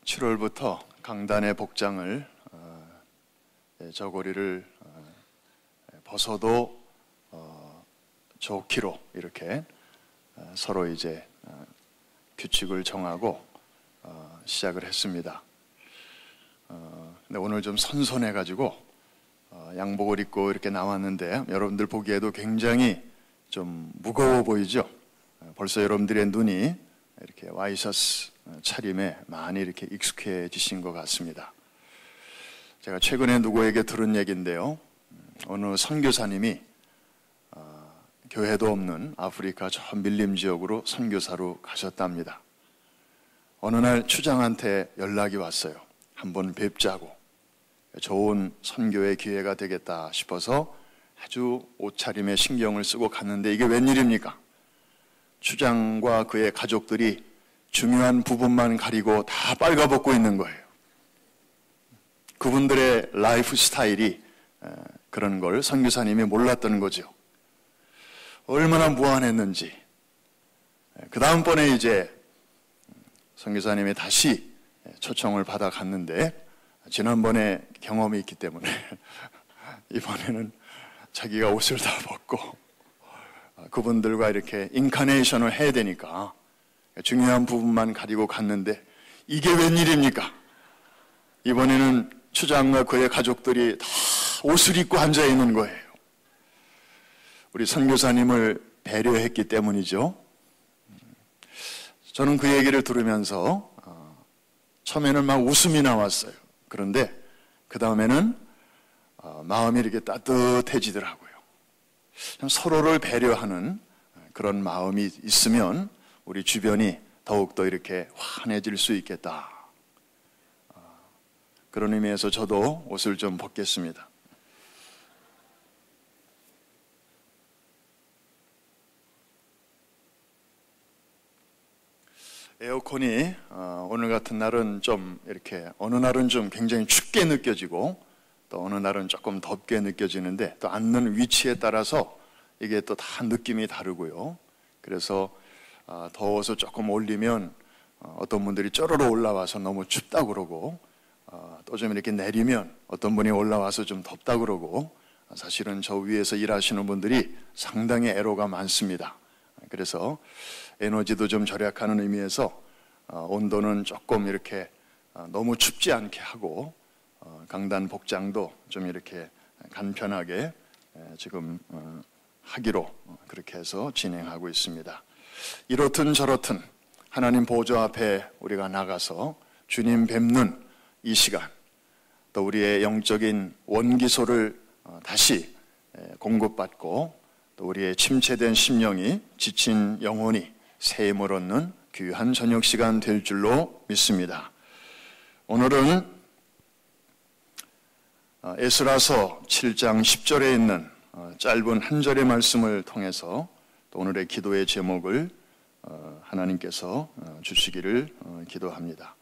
7월부터 강단의 복장을 저고리를 벗어도 좋기로 이렇게 서로 이제 규칙을 정하고 시작을 했습니다. 근데 오늘 좀 선선해가지고 양복을 입고 이렇게 나왔는데 여러분들 보기에도 굉장히 좀 무거워 보이죠? 벌써 여러분들의 눈이 이렇게 와이셔츠 차림에 많이 이렇게 익숙해지신 것 같습니다. 제가 최근에 누구에게 들은 얘기인데요. 어느 선교사님이 교회도 없는 아프리카 저 밀림 지역으로 선교사로 가셨답니다. 어느 날 추장한테 연락이 왔어요. 한번 뵙자고. 좋은 선교의 기회가 되겠다 싶어서 아주 옷차림에 신경을 쓰고 갔는데 이게 웬일입니까? 추장과 그의 가족들이 중요한 부분만 가리고 다 빨가벗고 있는 거예요. 그분들의 라이프 스타일이 그런 걸 선교사님이 몰랐던 거죠. 얼마나 무안했는지. 그 다음번에 이제 선교사님이 다시 초청을 받아 갔는데 지난번에 경험이 있기 때문에 이번에는 자기가 옷을 다 벗고 그분들과 이렇게 인카네이션을 해야 되니까 중요한 부분만 가리고 갔는데 이게 웬일입니까? 이번에는 추장과 그의 가족들이 다 옷을 입고 앉아 있는 거예요. 우리 선교사님을 배려했기 때문이죠. 저는 그 얘기를 들으면서 처음에는 막 웃음이 나왔어요. 그런데 그 다음에는 마음이 이렇게 따뜻해지더라고요. 서로를 배려하는 그런 마음이 있으면 우리 주변이 더욱더 이렇게 환해질 수 있겠다. 그런 의미에서 저도 옷을 좀 벗겠습니다. 에어컨이 오늘 같은 날은 좀 이렇게 어느 날은 좀 굉장히 춥게 느껴지고 또 어느 날은 조금 덥게 느껴지는데 또 앉는 위치에 따라서 이게 또 다 느낌이 다르고요. 그래서 더워서 조금 올리면 어떤 분들이 쪼르르 올라와서 너무 춥다 그러고 또 좀 이렇게 내리면 어떤 분이 올라와서 좀 덥다 그러고 사실은 저 위에서 일하시는 분들이 상당히 애로가 많습니다. 그래서 에너지도 좀 절약하는 의미에서 온도는 조금 이렇게 너무 춥지 않게 하고 강단 복장도 좀 이렇게 간편하게 지금 하기로 그렇게 해서 진행하고 있습니다. 이렇든 저렇든 하나님 보좌 앞에 우리가 나가서 주님 뵙는 이 시간, 또 우리의 영적인 원기소를 다시 공급받고 또 우리의 침체된 심령이 지친 영혼이 새 힘을 얻는 귀한 저녁 시간 될 줄로 믿습니다. 오늘은 에스라서 7장 10절에 있는 짧은 한 절의 말씀을 통해서 또 오늘의 기도의 제목을 하나님께서 주시기를 기도합니다.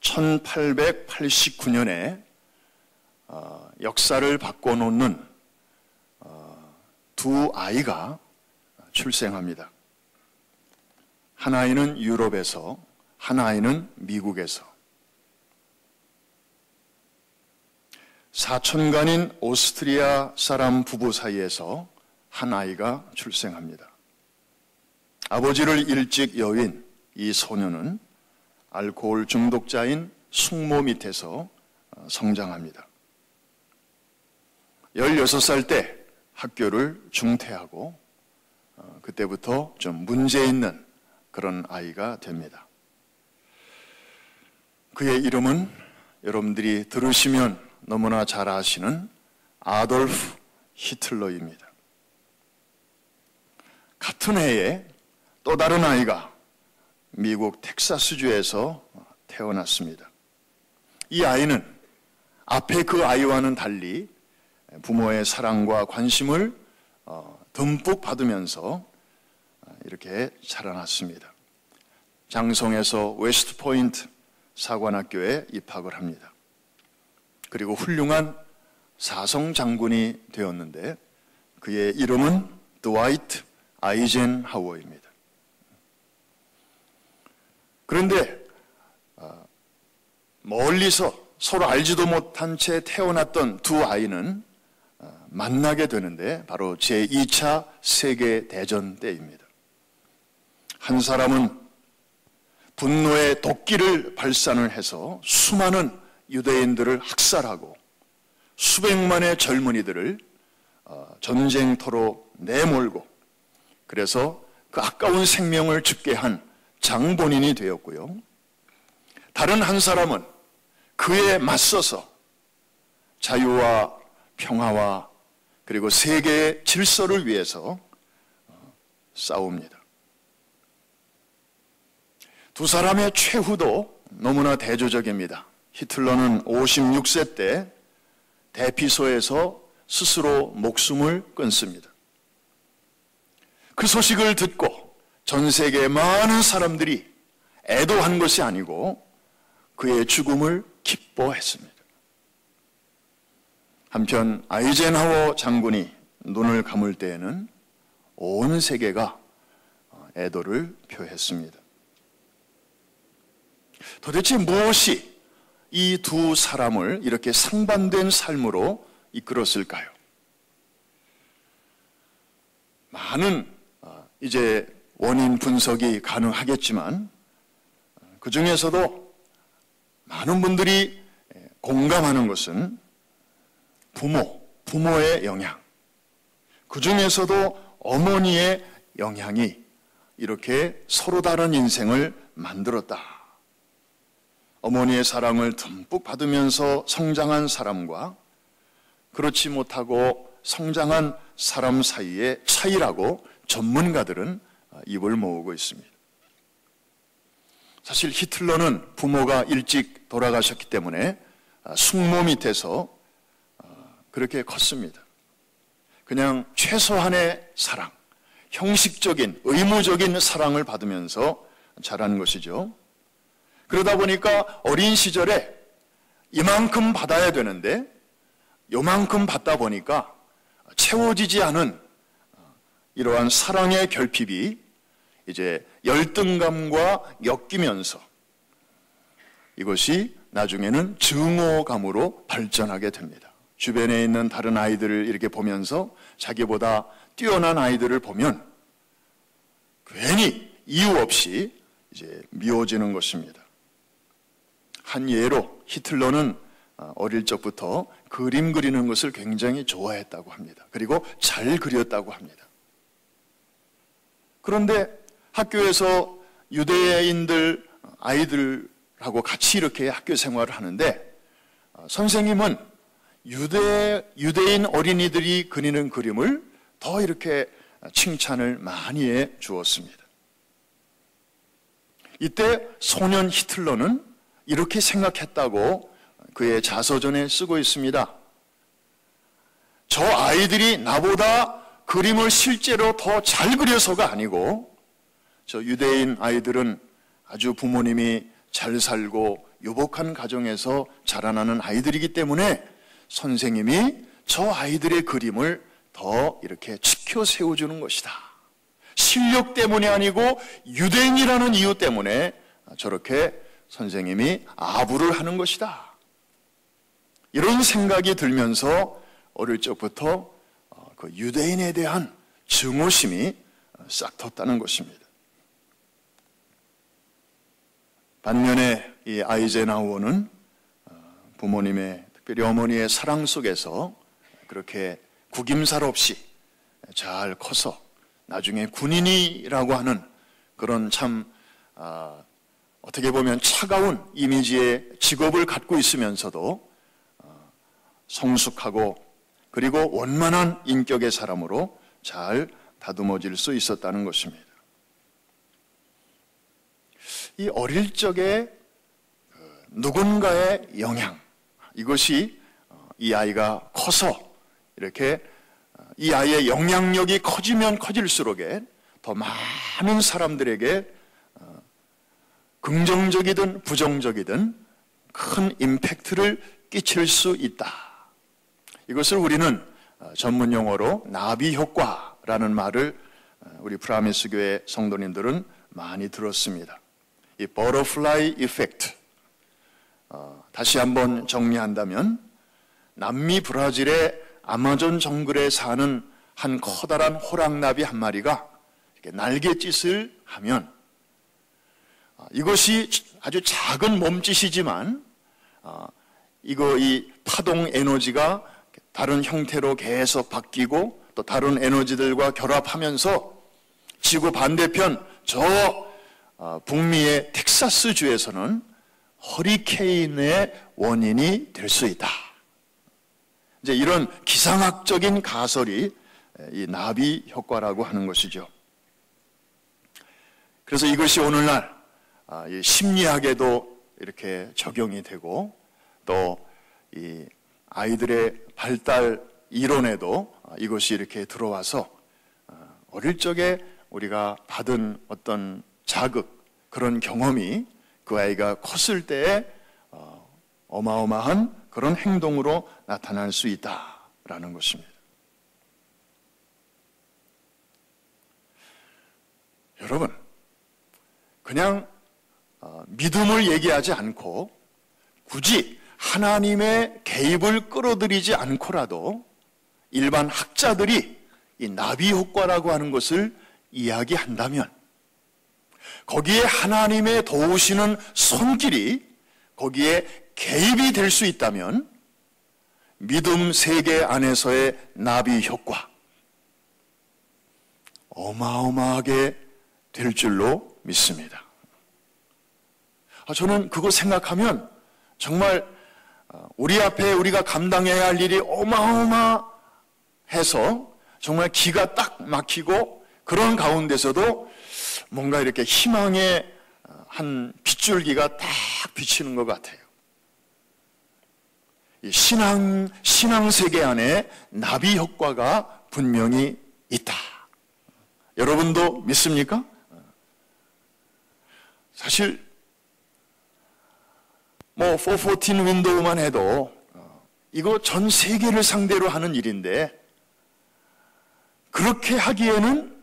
1889년에 역사를 바꿔놓는 두 아이가 출생합니다. 한 아이는 유럽에서, 한 아이는 미국에서. 사촌간인 오스트리아 사람 부부 사이에서 한 아이가 출생합니다. 아버지를 일찍 여윈 이 소녀는 알코올 중독자인 숙모 밑에서 성장합니다. 16살 때 학교를 중퇴하고 그때부터 좀 문제 있는 그런 아이가 됩니다. 그의 이름은 여러분들이 들으시면 너무나 잘 아시는 아돌프 히틀러입니다. 같은 해에 또 다른 아이가 미국 텍사스주에서 태어났습니다. 이 아이는 앞에 그 아이와는 달리 부모의 사랑과 관심을 듬뿍 받으면서 이렇게 자라났습니다. 장성에서 웨스트포인트 사관학교에 입학을 합니다. 그리고 훌륭한 사성 장군이 되었는데 그의 이름은 드와이트 아이젠하워입니다. 그런데 멀리서 서로 알지도 못한 채 태어났던 두 아이는 만나게 되는데 바로 제2차 세계대전 때입니다. 한 사람은 분노의 도끼를 발산을 해서 수많은 유대인들을 학살하고 수백만의 젊은이들을 전쟁터로 내몰고 그래서 그 아까운 생명을 죽게 한 장본인이 되었고요. 다른 한 사람은 그에 맞서서 자유와 평화와 그리고 세계의 질서를 위해서 싸웁니다. 두 사람의 최후도 너무나 대조적입니다. 히틀러는 56세 때 대피소에서 스스로 목숨을 끊습니다. 그 소식을 듣고 전 세계의 많은 사람들이 애도한 것이 아니고 그의 죽음을 기뻐했습니다. 한편 아이젠하워 장군이 눈을 감을 때에는 온 세계가 애도를 표했습니다. 도대체 무엇이 이 두 사람을 이렇게 상반된 삶으로 이끌었을까요? 많은 이제 원인 분석이 가능하겠지만 그 중에서도 많은 분들이 공감하는 것은 부모의 영향, 그 중에서도 어머니의 영향이 이렇게 서로 다른 인생을 만들었다. 어머니의 사랑을 듬뿍 받으면서 성장한 사람과 그렇지 못하고 성장한 사람 사이의 차이라고 전문가들은 입을 모으고 있습니다. 사실 히틀러는 부모가 일찍 돌아가셨기 때문에 숙모 밑에서 그렇게 컸습니다. 그냥 최소한의 사랑, 형식적인 의무적인 사랑을 받으면서 자란 것이죠. 그러다 보니까 어린 시절에 이만큼 받아야 되는데 요만큼 받다 보니까 채워지지 않은 이러한 사랑의 결핍이 이제 열등감과 엮이면서 이것이 나중에는 증오감으로 발전하게 됩니다. 주변에 있는 다른 아이들을 이렇게 보면서 자기보다 뛰어난 아이들을 보면 괜히 이유 없이 이제 미워지는 것입니다. 한 예로 히틀러는 어릴 적부터 그림 그리는 것을 굉장히 좋아했다고 합니다. 그리고 잘 그렸다고 합니다. 그런데 학교에서 유대인들 아이들하고 같이 이렇게 학교 생활을 하는데 선생님은 유대인 어린이들이 그리는 그림을 더 이렇게 칭찬을 많이 해 주었습니다. 이때 소년 히틀러는 이렇게 생각했다고 그의 자서전에 쓰고 있습니다. 저 아이들이 나보다 그림을 실제로 더 잘 그려서가 아니고 저 유대인 아이들은 아주 부모님이 잘 살고 유복한 가정에서 자라나는 아이들이기 때문에 선생님이 저 아이들의 그림을 더 이렇게 지켜 세워주는 것이다. 실력 때문이 아니고 유대인이라는 이유 때문에 저렇게 선생님이 아부를 하는 것이다. 이런 생각이 들면서 어릴 적부터 그 유대인에 대한 증오심이 싹 텄다는 것입니다. 반면에 이 아이젠하워는 부모님의 특별히 어머니의 사랑 속에서 그렇게 구김살 없이 잘 커서 나중에 군인이라고 하는 그런 참 어떻게 보면 차가운 이미지의 직업을 갖고 있으면서도 성숙하고 그리고 원만한 인격의 사람으로 잘 다듬어질 수 있었다는 것입니다. 이 어릴 적에 누군가의 영향, 이것이 이 아이가 커서 이렇게 이 아이의 영향력이 커지면 커질수록에 더 많은 사람들에게 긍정적이든 부정적이든 큰 임팩트를 끼칠 수 있다. 이것을 우리는 전문 용어로 나비 효과라는 말을 우리 프라미스 교회 성도님들은 많이 들었습니다. 이 버터플라이 이펙트, 다시 한번 정리한다면 남미 브라질의 아마존 정글에 사는 한 커다란 호랑나비 한 마리가 이렇게 날갯짓을 하면 이것이 아주 작은 몸짓이지만 이 파동 에너지가 다른 형태로 계속 바뀌고 또 다른 에너지들과 결합하면서 지구 반대편 저 북미의 텍사스 주에서는 허리케인의 원인이 될 수 있다. 이제 이런 기상학적인 가설이 이 나비 효과라고 하는 것이죠. 그래서 이것이 오늘날 이 심리학에도 이렇게 적용이 되고 또 이 아이들의 발달 이론에도 이것이 이렇게 들어와서 어릴 적에 우리가 받은 어떤 자극, 그런 경험이 그 아이가 컸을 때에 어마어마한 그런 행동으로 나타날 수 있다라는 것입니다. 여러분, 그냥 믿음을 얘기하지 않고 굳이 하나님의 개입을 끌어들이지 않고라도 일반 학자들이 이 나비 효과라고 하는 것을 이야기한다면 거기에 하나님의 도우시는 손길이 거기에 개입이 될 수 있다면 믿음 세계 안에서의 나비 효과 어마어마하게 될 줄로 믿습니다. 저는 그거 생각하면 정말 우리 앞에 우리가 감당해야 할 일이 어마어마해서 정말 기가 딱 막히고 그런 가운데서도 뭔가 이렇게 희망의 한 빗줄기가 딱 비치는 것 같아요. 이 신앙 세계 안에 나비 효과가 분명히 있다. 여러분도 믿습니까? 사실 414 윈도우만 해도 이거 전 세계를 상대로 하는 일인데 그렇게 하기에는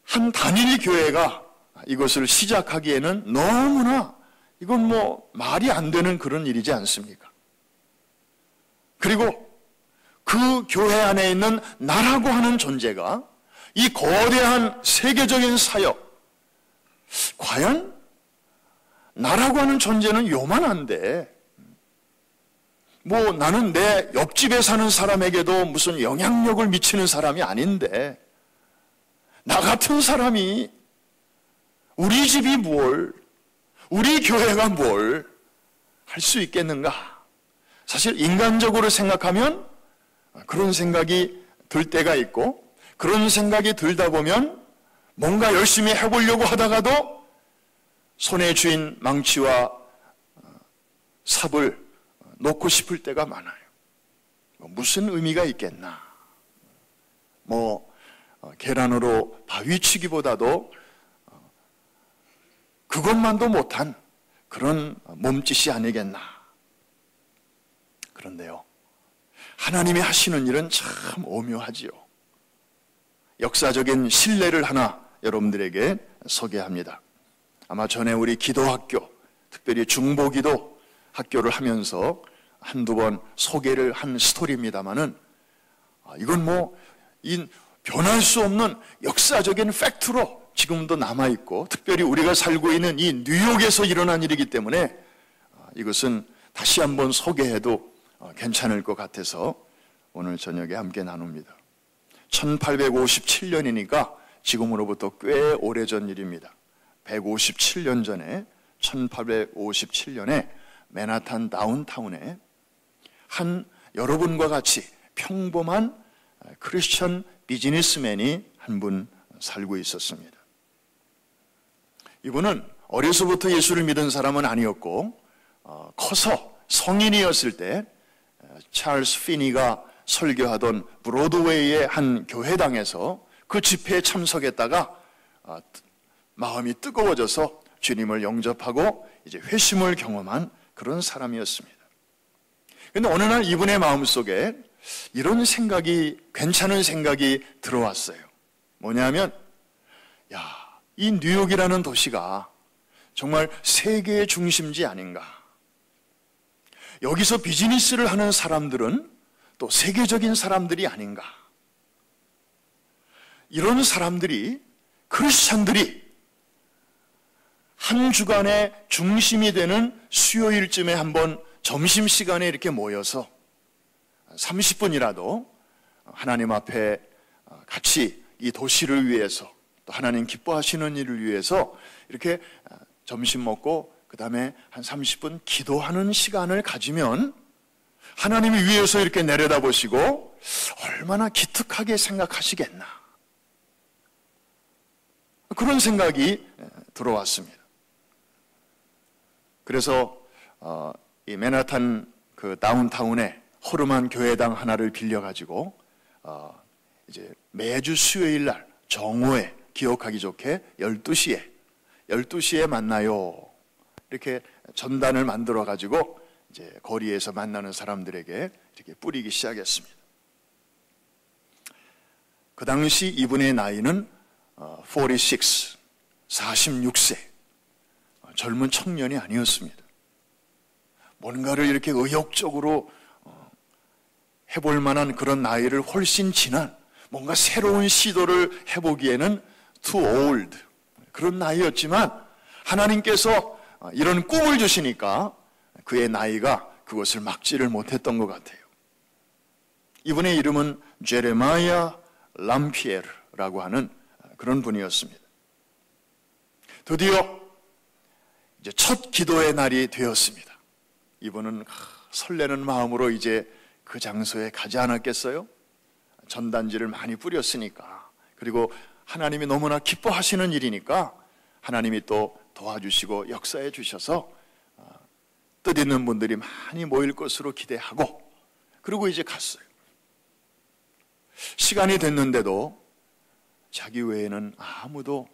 한 단일 교회가 이것을 시작하기에는 너무나 이건 말이 안 되는 그런 일이지 않습니까? 그리고 그 교회 안에 있는 나라고 하는 존재가 이 거대한 세계적인 사역, 과연 나라고 하는 존재는 요만한데 나는 내 옆집에 사는 사람에게도 무슨 영향력을 미치는 사람이 아닌데 나 같은 사람이 우리 집이 뭘, 우리 교회가 뭘 할 수 있겠는가? 사실 인간적으로 생각하면 그런 생각이 들 때가 있고 그런 생각이 들다 보면 뭔가 열심히 해보려고 하다가도 손에 쥔 망치와 삽을 놓고 싶을 때가 많아요. 무슨 의미가 있겠나? 계란으로 바위치기보다도 그것만도 못한 그런 몸짓이 아니겠나? 그런데요, 하나님이 하시는 일은 참 오묘하지요. 역사적인 신뢰를 하나 여러분들에게 소개합니다. 아마 전에 우리 기도학교, 특별히 중보기도 학교를 하면서 한두 번 소개를 한 스토리입니다만은 이건 변할 수 없는 역사적인 팩트로 지금도 남아있고 특별히 우리가 살고 있는 이 뉴욕에서 일어난 일이기 때문에 이것은 다시 한번 소개해도 괜찮을 것 같아서 오늘 저녁에 함께 나눕니다. 1857년이니까 지금으로부터 꽤 오래전 일입니다. 157년 전에 1857년에 맨하탄 다운타운에 한 여러분과 같이 평범한 크리스천 비즈니스맨이 한 분 살고 있었습니다. 이분은 어려서부터 예수를 믿은 사람은 아니었고 커서 성인이었을 때 찰스 피니가 설교하던 브로드웨이의 한 교회당에서 그 집회에 참석했다가 마음이 뜨거워져서 주님을 영접하고 이제 회심을 경험한 그런 사람이었습니다. 근데 어느 날 이분의 마음속에 이런 생각이, 괜찮은 생각이 들어왔어요. 뭐냐면, 야, 이 뉴욕이라는 도시가 정말 세계의 중심지 아닌가. 여기서 비즈니스를 하는 사람들은 또 세계적인 사람들이 아닌가. 이런 사람들이, 크리스찬들이 한 주간의 중심이 되는 수요일쯤에 한번 점심시간에 이렇게 모여서 30분이라도 하나님 앞에 같이 이 도시를 위해서, 또 하나님 기뻐하시는 일을 위해서 이렇게 점심 먹고 그 다음에 한 30분 기도하는 시간을 가지면 하나님이 위에서 이렇게 내려다보시고 얼마나 기특하게 생각하시겠나. 그런 생각이 들어왔습니다. 그래서 이 맨하탄 그 다운타운에 허름한 교회당 하나를 빌려가지고 이제 매주 수요일 날 정오에 기억하기 좋게 12시에 만나요. 이렇게 전단을 만들어 가지고 이제 거리에서 만나는 사람들에게 이렇게 뿌리기 시작했습니다. 그 당시 이분의 나이는 46세, 젊은 청년이 아니었습니다. 뭔가를 이렇게 의욕적으로 해볼 만한 그런 나이를 훨씬 지난 뭔가 새로운 시도를 해보기에는 too old, 그런 나이였지만 하나님께서 이런 꿈을 주시니까 그의 나이가 그것을 막지를 못했던 것 같아요. 이분의 이름은 제레마야 람피에르라고 하는 그런 분이었습니다. 드디어 이제 첫 기도의 날이 되었습니다. 이분은 설레는 마음으로 이제 그 장소에 가지 않았겠어요? 전단지를 많이 뿌렸으니까, 그리고 하나님이 너무나 기뻐하시는 일이니까 하나님이 또 도와주시고 역사해 주셔서 뜻있는 분들이 많이 모일 것으로 기대하고, 그리고 이제 갔어요. 시간이 됐는데도 자기 외에는 아무도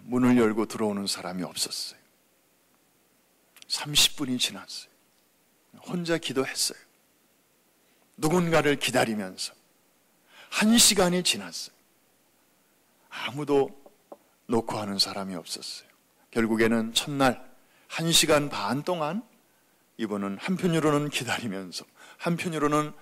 문을 열고 들어오는 사람이 없었어요. 30분이 지났어요. 혼자 기도했어요. 누군가를 기다리면서 1시간이 지났어요. 아무도 노크하는 사람이 없었어요. 결국에는 첫날 1시간 반 동안 이분은 한편으로는 기다리면서 한편으로는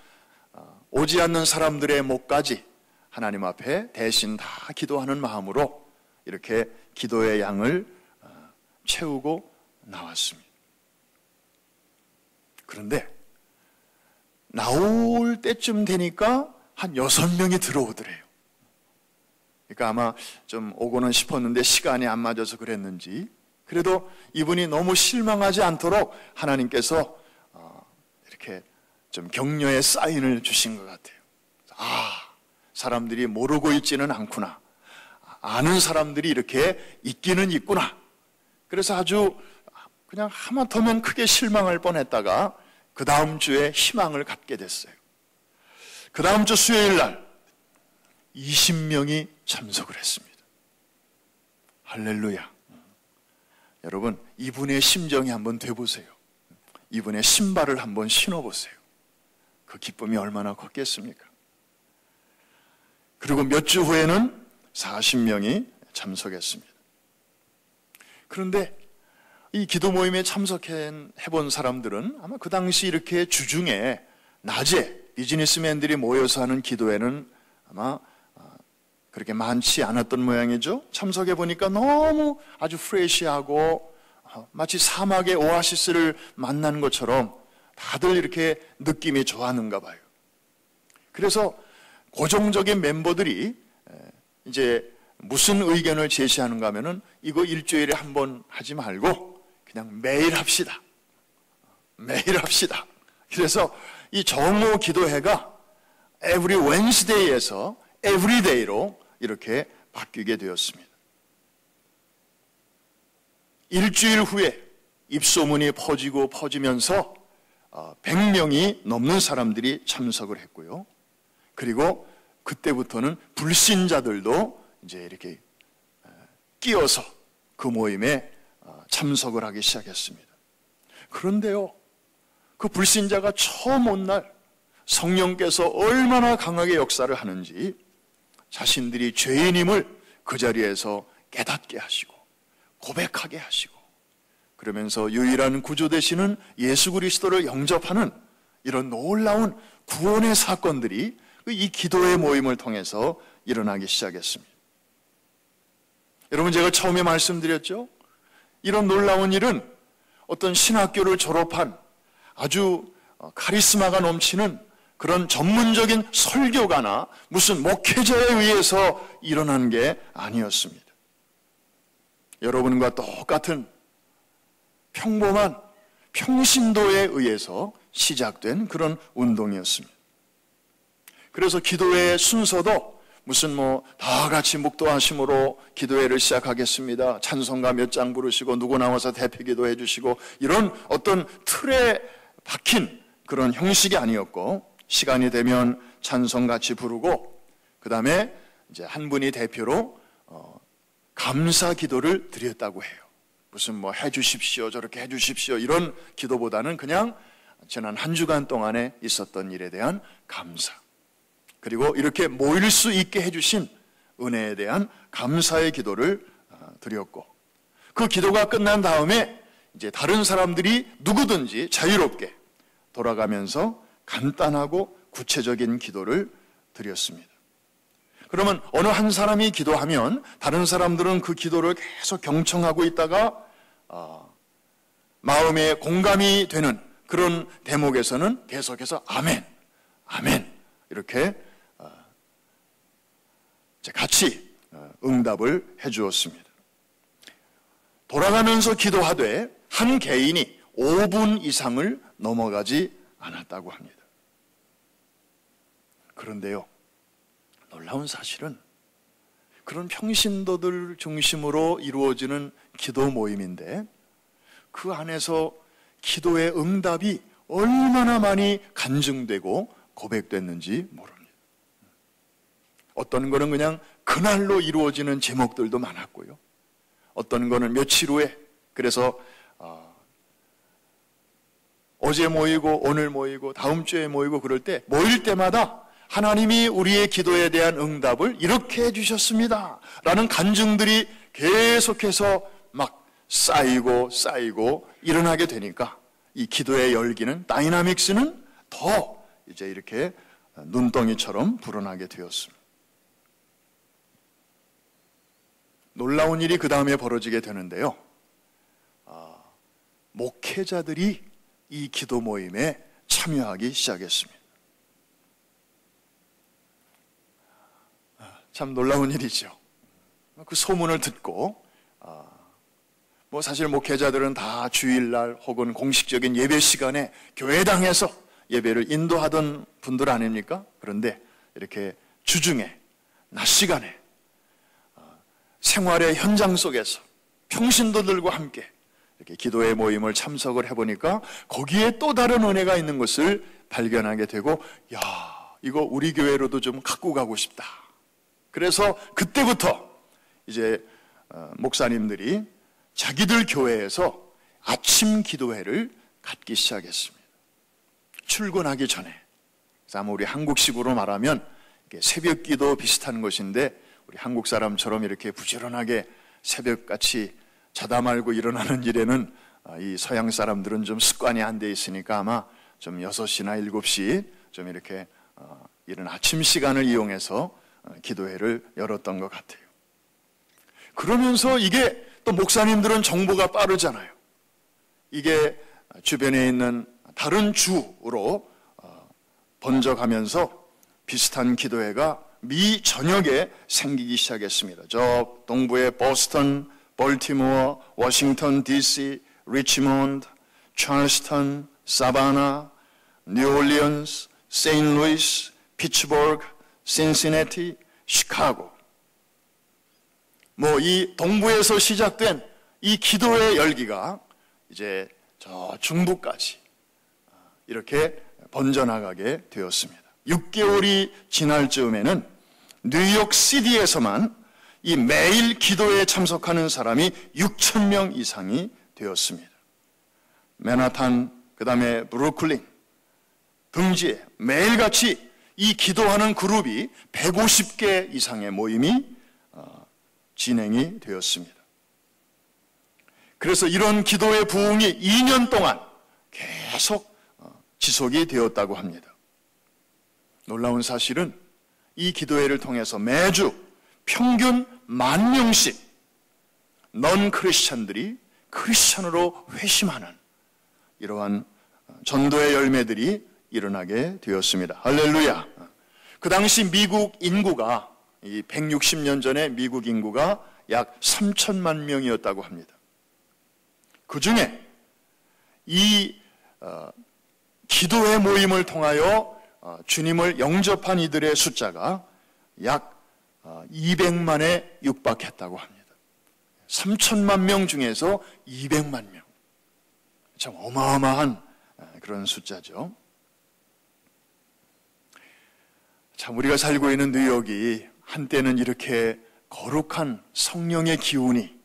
오지 않는 사람들의 목까지 하나님 앞에 대신 다 기도하는 마음으로 이렇게 기도의 양을 채우고 나왔습니다. 그런데 나올 때쯤 되니까 한 6명이 들어오더래요. 그러니까 아마 좀 오고는 싶었는데 시간이 안 맞아서 그랬는지, 그래도 이분이 너무 실망하지 않도록 하나님께서 이렇게 좀 격려의 사인을 주신 것 같아요. 사람들이 모르고 있지는 않구나. 아는 사람들이 이렇게 있기는 있구나. 그래서 아주 그냥 하마터면 크게 실망할 뻔했다가 그 다음 주에 희망을 갖게 됐어요. 그 다음 주 수요일 날 20명이 참석을 했습니다. 할렐루야. 여러분, 이분의 심정이 한번 돼보세요. 이분의 신발을 한번 신어보세요. 그 기쁨이 얼마나 컸겠습니까? 그리고 몇 주 후에는 40명이 참석했습니다. 그런데 이 기도 모임에 참석해본 사람들은 아마 그 당시 이렇게 주중에 낮에 비즈니스맨들이 모여서 하는 기도회는 아마 그렇게 많지 않았던 모양이죠. 참석해 보니까 너무 아주 프레시하고 마치 사막의 오아시스를 만난 것처럼 다들 이렇게 느낌이 좋았는가 봐요. 그래서 고정적인 멤버들이 이제 무슨 의견을 제시하는가 하면은 이거 일주일에 한 번 하지 말고 그냥 매일 합시다. 매일 합시다. 그래서 이 정오 기도회가 every Wednesday에서 every day로 이렇게 바뀌게 되었습니다. 일주일 후에 입소문이 퍼지고 퍼지면서 100명이 넘는 사람들이 참석을 했고요. 그리고 그때부터는 불신자들도 이제 이렇게 끼어서 그 모임에 참석을 하기 시작했습니다. 그런데요, 그 불신자가 처음 온 날 성령께서 얼마나 강하게 역사를 하는지 자신들이 죄인임을 그 자리에서 깨닫게 하시고 고백하게 하시고, 그러면서 유일한 구주 되시는 예수 그리스도를 영접하는 이런 놀라운 구원의 사건들이 이 기도의 모임을 통해서 일어나기 시작했습니다. 여러분, 제가 처음에 말씀드렸죠? 이런 놀라운 일은 어떤 신학교를 졸업한 아주 카리스마가 넘치는 그런 전문적인 설교가나 무슨 목회자에 의해서 일어난 게 아니었습니다. 여러분과 똑같은 평범한 평신도에 의해서 시작된 그런 운동이었습니다. 그래서 기도회의 순서도 무슨 다 같이 묵도하심으로 기도회를 시작하겠습니다, 찬송가 몇 장 부르시고 누구 나와서 대표 기도해 주시고, 이런 어떤 틀에 박힌 그런 형식이 아니었고, 시간이 되면 찬송 같이 부르고, 그 다음에 이제 한 분이 대표로 감사 기도를 드렸다고 해요. 무슨 해주십시오, 저렇게 해주십시오, 이런 기도보다는 그냥 지난 한 주간 동안에 있었던 일에 대한 감사, 그리고 이렇게 모일 수 있게 해주신 은혜에 대한 감사의 기도를 드렸고, 그 기도가 끝난 다음에 이제 다른 사람들이 누구든지 자유롭게 돌아가면서 간단하고 구체적인 기도를 드렸습니다. 그러면 어느 한 사람이 기도하면 다른 사람들은 그 기도를 계속 경청하고 있다가 마음에 공감이 되는 그런 대목에서는 계속해서 아멘, 아멘 이렇게 같이 응답을 해주었습니다. 돌아가면서 기도하되 한 개인이 5분 이상을 넘어가지 않았다고 합니다. 그런데요, 놀라운 사실은 그런 평신도들 중심으로 이루어지는 기도 모임인데 그 안에서 기도의 응답이 얼마나 많이 간증되고 고백됐는지 모릅니다. 어떤 거는 그냥 그날로 이루어지는 제목들도 많았고요, 어떤 거는 며칠 후에, 그래서 어제 모이고 오늘 모이고 다음 주에 모이고 그럴 때 모일 때마다 하나님이 우리의 기도에 대한 응답을 이렇게 해주셨습니다 라는 간증들이 계속해서 막 쌓이고 일어나게 되니까 이 기도의 열기는, 다이나믹스는 더 이제 이렇게 눈덩이처럼 불어나게 되었습니다. 놀라운 일이 그 다음에 벌어지게 되는데요, 목회자들이 이 기도 모임에 참여하기 시작했습니다. 참 놀라운 일이죠. 그 소문을 듣고 사실 목회자들은 다 주일날 혹은 공식적인 예배 시간에 교회당에서 예배를 인도하던 분들 아닙니까? 그런데 이렇게 주중에 낮 시간에 생활의 현장 속에서 평신도들과 함께 이렇게 기도의 모임을 참석을 해보니까 거기에 또 다른 은혜가 있는 것을 발견하게 되고, 야, 이거 우리 교회로도 좀 갖고 가고 싶다. 그래서 그때부터 이제 목사님들이 자기들 교회에서 아침 기도회를 갖기 시작했습니다. 출근하기 전에. 그래서 아마 우리 한국식으로 말하면 새벽 기도 비슷한 것인데, 우리 한국 사람처럼 이렇게 부지런하게 새벽같이 자다 말고 일어나는 일에는 이 서양 사람들은 좀 습관이 안 돼 있으니까 아마 좀 6시나 7시 좀 이렇게 이런 아침 시간을 이용해서 기도회를 열었던 것 같아요. 그러면서 이게 또 목사님들은 정보가 빠르잖아요. 이게 주변에 있는 다른 주로 번져가면서 비슷한 기도회가 미 전역에 생기기 시작했습니다. 저 동부의 보스턴, 볼티모어, 워싱턴 DC, 리치몬드, 찰스턴, 사바나, 뉴올리언스, 세인트루이스, 피츠버그, 신시내티, 시카고, 이 동부에서 시작된 이 기도의 열기가 이제 저 중부까지 이렇게 번져나가게 되었습니다. 6개월이 지날 즈음에는 뉴욕시티에서만 이 매일 기도에 참석하는 사람이 6,000명 이상이 되었습니다. 맨하탄 그 다음에 브루클린 등지에 매일같이 이 기도하는 그룹이 150개 이상의 모임이 진행이 되었습니다. 그래서 이런 기도의 부흥이 2년 동안 계속 지속이 되었다고 합니다. 놀라운 사실은 이 기도회를 통해서 매주 평균 10,000명씩 넌 크리스찬들이 크리스찬으로 회심하는 이러한 전도의 열매들이 일어나게 되었습니다. 할렐루야. 그 당시 미국 인구가 160년 전에 미국 인구가 약 3천만 명이었다고 합니다. 그 중에 이 기도회 모임을 통하여 주님을 영접한 이들의 숫자가 약 200만에 육박했다고 합니다. 3천만 명 중에서 200만 명. 참 어마어마한 그런 숫자죠. 참 우리가 살고 있는 뉴욕이 한때는 이렇게 거룩한 성령의 기운이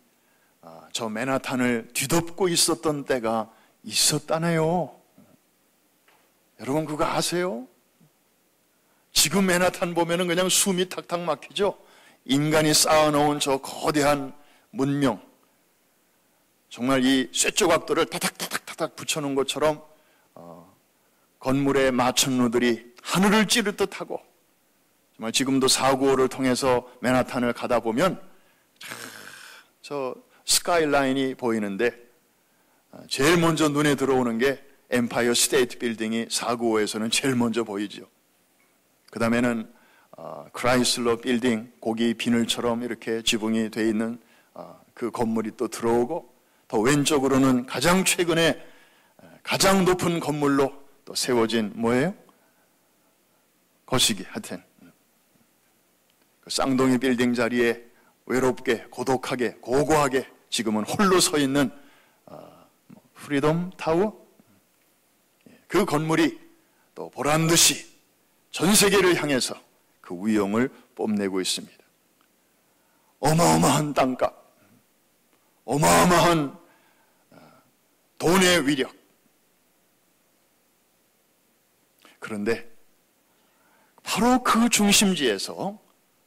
저 맨하탄을 뒤덮고 있었던 때가 있었다네요. 여러분 그거 아세요? 지금 맨하탄 보면은 그냥 숨이 탁탁 막히죠? 인간이 쌓아놓은 저 거대한 문명, 정말 이 쇠조각들을 타닥타닥타닥 붙여놓은 것처럼 건물의 마천루들이 하늘을 찌를 듯하고, 정말 지금도 495를 통해서 맨하탄을 가다 보면 저 스카이라인이 보이는데 제일 먼저 눈에 들어오는 게 엠파이어 스테이트 빌딩이 495에서는 제일 먼저 보이죠. 그 다음에는 크라이슬러 빌딩, 고기 비늘처럼 이렇게 지붕이 되어 있는 그 건물이 또 들어오고, 더 왼쪽으로는 가장 최근에 가장 높은 건물로 또 세워진 뭐예요? 거시기, 하여튼 그 쌍둥이 빌딩 자리에 외롭게 고독하게 고고하게 지금은 홀로 서 있는 프리덤 타워, 그 건물이 또 보란듯이 전 세계를 향해서 그 위용을 뽐내고 있습니다. 어마어마한 땅값, 어마어마한 돈의 위력. 그런데 바로 그 중심지에서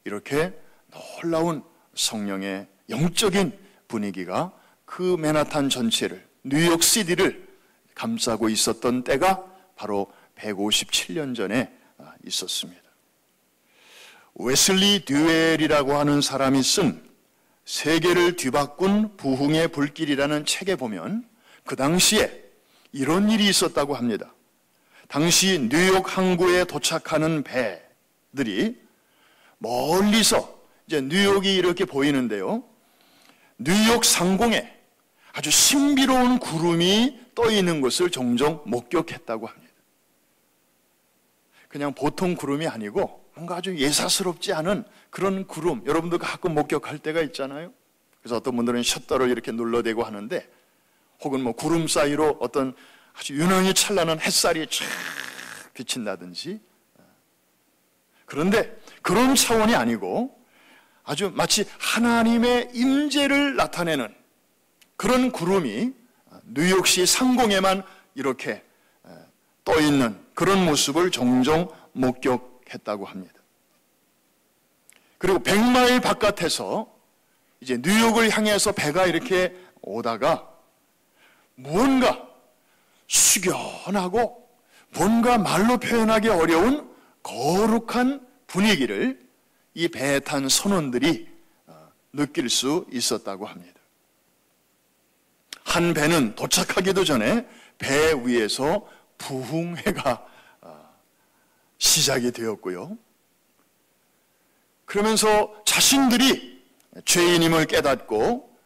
이렇게 놀라운 성령의 영적인 분위기가 그 맨하탄 전체를, 뉴욕시티를 감싸고 있었던 때가 바로 157년 전에 있었습니다. 웨슬리 듀웰이라고 하는 사람이 쓴 세계를 뒤바꾼 부흥의 불길이라는 책에 보면 그 당시에 이런 일이 있었다고 합니다. 당시 뉴욕 항구에 도착하는 배들이 멀리서 이제 뉴욕이 이렇게 보이는데요, 뉴욕 상공에 아주 신비로운 구름이 떠 있는 것을 종종 목격했다고 합니다. 그냥 보통 구름이 아니고 뭔가 아주 예사스럽지 않은 그런 구름, 여러분도 가끔 목격할 때가 있잖아요. 그래서 어떤 분들은 셔터를 이렇게 눌러대고 하는데, 혹은 뭐 구름 사이로 어떤 아주 유난히 찬란한 햇살이 쫙 비친다든지. 그런데 그런 차원이 아니고 아주 마치 하나님의 임재를 나타내는 그런 구름이 뉴욕시 상공에만 이렇게 떠 있는 그런 모습을 종종 목격했다고 합니다. 그리고 100마일 바깥에서 이제 뉴욕을 향해서 배가 이렇게 오다가 무언가 숙연하고 뭔가 말로 표현하기 어려운 거룩한 분위기를 이 배에 탄 선원들이 느낄 수 있었다고 합니다. 한 배는 도착하기도 전에 배 위에서 부흥회가 시작이 되었고요. 그러면서 자신들이 죄인임을 깨닫고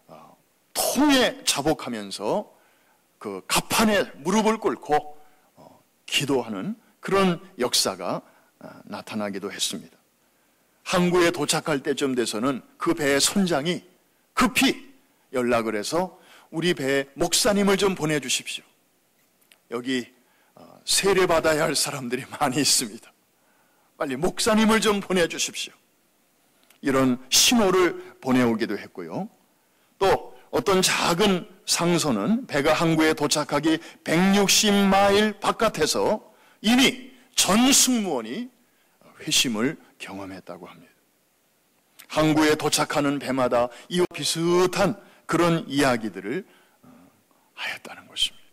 통에 자복하면서 그 갑판에 무릎을 꿇고 기도하는 그런 역사가 나타나기도 했습니다. 항구에 도착할 때쯤 돼서는 그 배의 선장이 급히 연락을 해서 우리 배에 목사님을 좀 보내주십시오. 여기 세례받아야 할 사람들이 많이 있습니다. 빨리 목사님을 좀 보내주십시오. 이런 신호를 보내오기도 했고요. 또 어떤 작은 상소는 배가 항구에 도착하기 160마일 바깥에서 이미 전 승무원이 회심을 경험했다고 합니다. 항구에 도착하는 배마다 이와 비슷한 그런 이야기들을 하였다는 것입니다.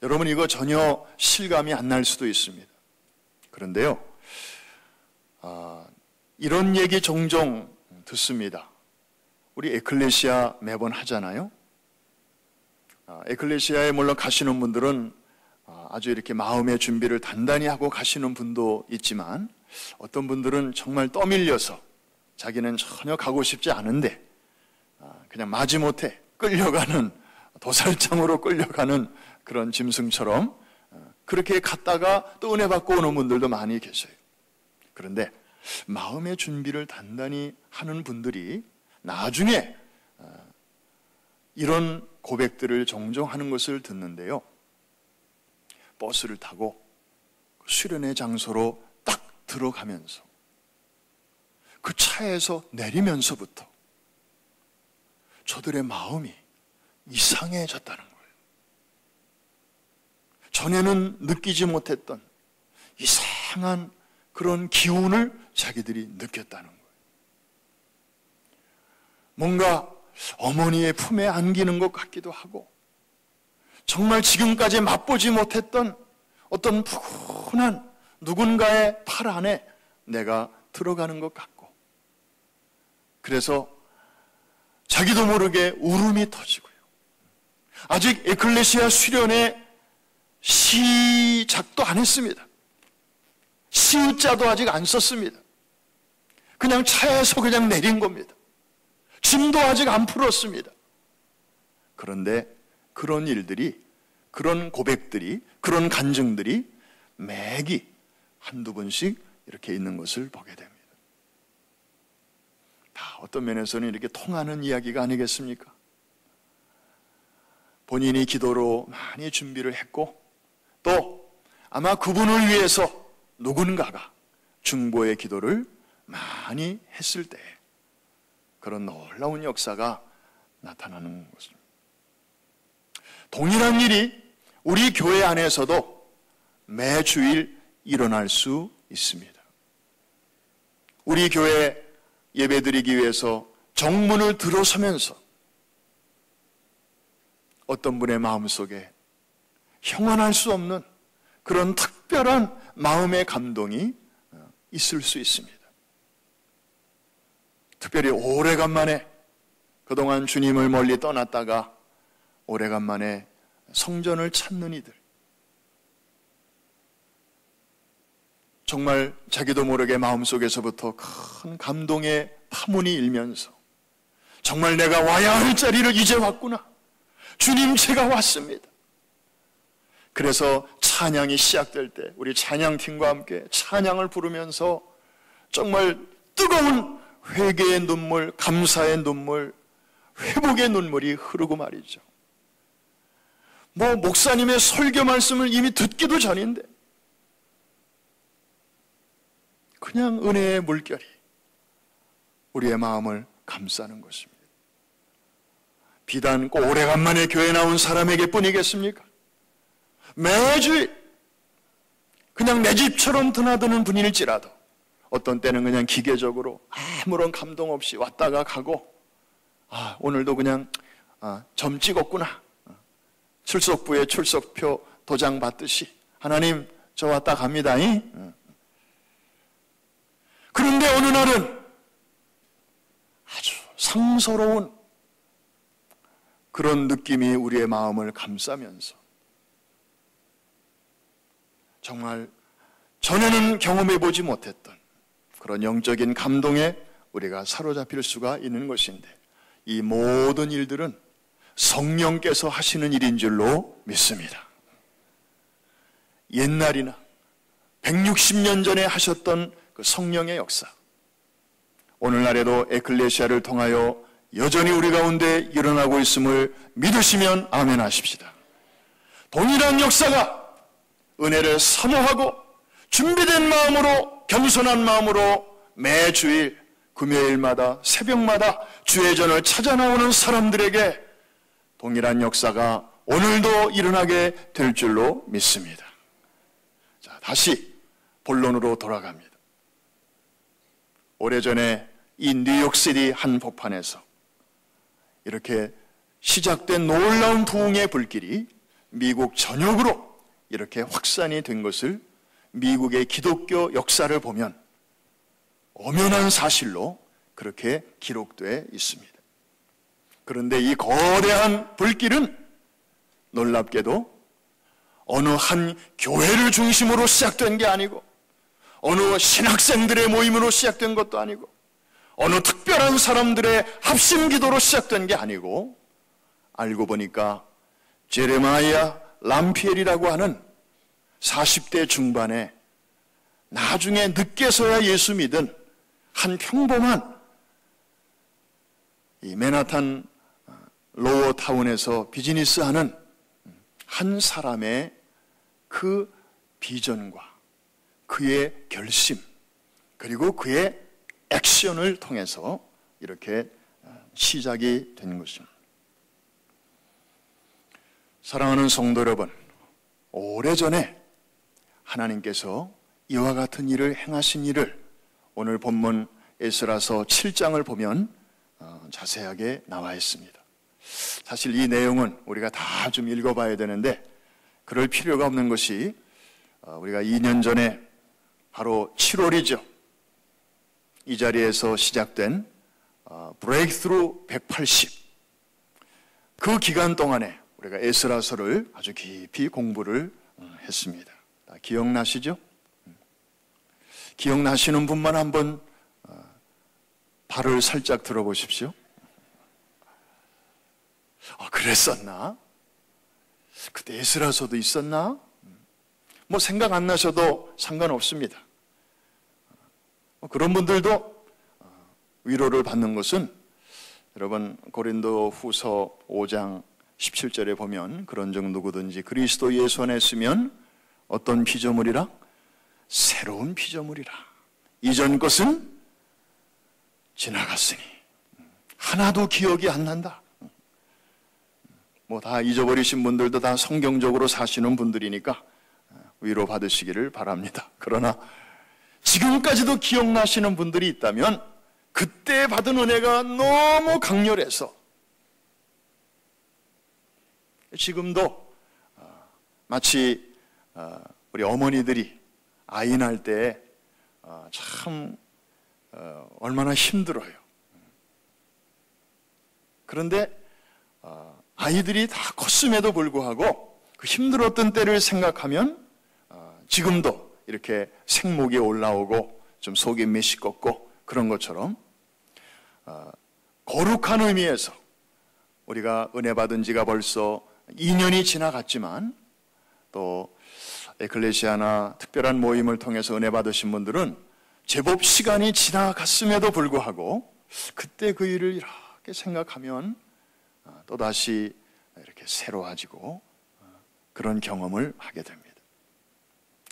여러분, 이거 전혀 실감이 안 날 수도 있습니다. 그런데요, 이런 얘기 종종 듣습니다. 우리 에클레시아 매번 하잖아요. 에클레시아에 물론 가시는 분들은 아주 이렇게 마음의 준비를 단단히 하고 가시는 분도 있지만, 어떤 분들은 정말 떠밀려서 자기는 전혀 가고 싶지 않은데 그냥 마지못해 끌려가는, 도살장으로 끌려가는 그런 짐승처럼 그렇게 갔다가 또 은혜 받고 오는 분들도 많이 계세요. 그런데 마음의 준비를 단단히 하는 분들이 나중에 이런 고백들을 종종 하는 것을 듣는데요, 버스를 타고 수련의 장소로 딱 들어가면서 그 차에서 내리면서부터 저들의 마음이 이상해졌다는 거예요. 전에는 느끼지 못했던 이상한 그런 기운을 자기들이 느꼈다는 거예요. 뭔가 어머니의 품에 안기는 것 같기도 하고, 정말 지금까지 맛보지 못했던 어떤 푸근한 누군가의 팔 안에 내가 들어가는 것 같고, 그래서 자기도 모르게 울음이 터지고요. 아직 에클레시아 수련회 시작도 안 했습니다. 시자도 아직 안 썼습니다. 그냥 차에서 그냥 내린 겁니다. 짐도 아직 안 풀었습니다. 그런데 그런 일들이, 그런 고백들이, 그런 간증들이 매기 한두 번씩 이렇게 있는 것을 보게 됩니다. 다 어떤 면에서는 이렇게 통하는 이야기가 아니겠습니까? 본인이 기도로 많이 준비를 했고, 또 아마 그분을 위해서 누군가가 중보의 기도를 많이 했을 때 그런 놀라운 역사가 나타나는 것입니다. 동일한 일이 우리 교회 안에서도 매주일 일어날 수 있습니다. 우리 교회 예배드리기 위해서 정문을 들어서면서 어떤 분의 마음속에 형언할 수 없는 그런 특별한 마음의 감동이 있을 수 있습니다. 특별히 오래간만에, 그동안 주님을 멀리 떠났다가 오래간만에 성전을 찾는 이들, 정말 자기도 모르게 마음속에서부터 큰 감동의 파문이 일면서 정말 내가 와야 할 자리를 이제 왔구나, 주님 제가 왔습니다. 그래서 찬양이 시작될 때 우리 찬양팀과 함께 찬양을 부르면서 정말 뜨거운 회개의 눈물, 감사의 눈물, 회복의 눈물이 흐르고 말이죠. 목사님의 설교 말씀을 이미 듣기도 전인데 그냥 은혜의 물결이 우리의 마음을 감싸는 것입니다. 비단 꼭 오래간만에 교회 나온 사람에게 뿐이겠습니까? 매주일 그냥 내 집처럼 드나드는 분일지라도 어떤 때는 그냥 기계적으로 아무런 감동 없이 왔다가 가고, 오늘도 그냥 점 찍었구나, 출석부에 출석표 도장 받듯이 하나님 저 왔다 갑니다. 그런데 어느 날은 아주 상서로운 그런 느낌이 우리의 마음을 감싸면서 정말 전에는 경험해보지 못했던 그런 영적인 감동에 우리가 사로잡힐 수가 있는 것인데, 이 모든 일들은 성령께서 하시는 일인 줄로 믿습니다. 옛날이나 160년 전에 하셨던 그 성령의 역사, 오늘날에도 에클레시아를 통하여 여전히 우리 가운데 일어나고 있음을 믿으시면 아멘 하십시다. 동일한 역사가 은혜를 사모하고 준비된 마음으로, 겸손한 마음으로 매주일 금요일마다 새벽마다 주회전을 찾아 나오는 사람들에게 동일한 역사가 오늘도 일어나게 될 줄로 믿습니다. 자, 다시 본론으로 돌아갑니다. 오래전에 이 뉴욕시티 한복판에서 이렇게 시작된 놀라운 부흥의 불길이 미국 전역으로 이렇게 확산이 된 것을 미국의 기독교 역사를 보면 엄연한 사실로 그렇게 기록되어 있습니다. 그런데 이 거대한 불길은 놀랍게도 어느 한 교회를 중심으로 시작된 게 아니고 어느 신학생들의 모임으로 시작된 것도 아니고 어느 특별한 사람들의 합심 기도로 시작된 게 아니고 알고 보니까 제레마이아 람피엘이라고 하는 40대 중반에 나중에 늦게서야 예수 믿은 한 평범한 이 맨하탄 로워 타운에서 비즈니스하는 한 사람의 그 비전과 그의 결심 그리고 그의 액션을 통해서 이렇게 시작이 된 것입니다. 사랑하는 성도 여러분, 오래전에 하나님께서 이와 같은 일을 행하신 일을 오늘 본문 에스라서 7장을 보면 자세하게 나와 있습니다. 사실 이 내용은 우리가 다 좀 읽어봐야 되는데 그럴 필요가 없는 것이 우리가 2년 전에 바로 7월이죠. 이 자리에서 시작된 브레이크스루 180 그 기간 동안에 우리가 에스라서를 아주 깊이 공부를 했습니다. 기억나시죠? 기억나시는 분만 한번 발을 살짝 들어보십시오. 그랬었나? 그때 에스라서도 있었나? 뭐 생각 안 나셔도 상관없습니다. 그런 분들도 위로를 받는 것은 여러분 고린도 후서 5장 17절에 보면 그런 적 누구든지 그리스도 예수 안에 있으면 어떤 피조물이라? 새로운 피조물이라. 이전 것은 지나갔으니 하나도 기억이 안 난다. 뭐 다 잊어버리신 분들도 다 성경적으로 사시는 분들이니까 위로 받으시기를 바랍니다. 그러나 지금까지도 기억나시는 분들이 있다면 그때 받은 은혜가 너무 강렬해서 지금도 마치 우리 어머니들이 아이 낳을 때 참 얼마나 힘들어요. 그런데 아이들이 다 컸음에도 불구하고 그 힘들었던 때를 생각하면 지금도 이렇게 생목이 올라오고 좀 속이 메시껍고 그런 것처럼 거룩한 의미에서 우리가 은혜 받은 지가 벌써 2년이 지나갔지만 또 에클레시아나 특별한 모임을 통해서 은혜 받으신 분들은 제법 시간이 지나갔음에도 불구하고 그때 그 일을 이렇게 생각하면 또다시 이렇게 새로워지고 그런 경험을 하게 됩니다.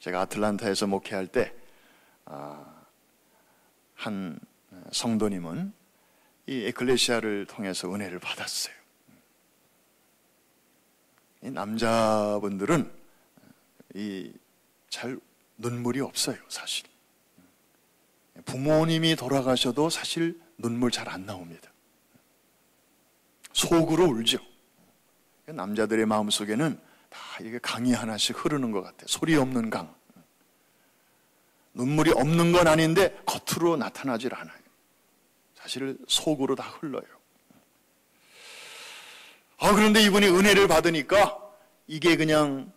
제가 아틀란타에서 목회할 때 한 성도님은 이 에클레시아를 통해서 은혜를 받았어요. 이 남자분들은 잘 눈물이 없어요, 사실. 부모님이 돌아가셔도 사실 눈물 잘 안 나옵니다. 속으로 울죠. 남자들의 마음속에는 다 이게 강이 하나씩 흐르는 것 같아요. 소리 없는 강. 눈물이 없는 건 아닌데 겉으로 나타나질 않아요. 사실 속으로 다 흘러요. 그런데 이분이 은혜를 받으니까 이게 그냥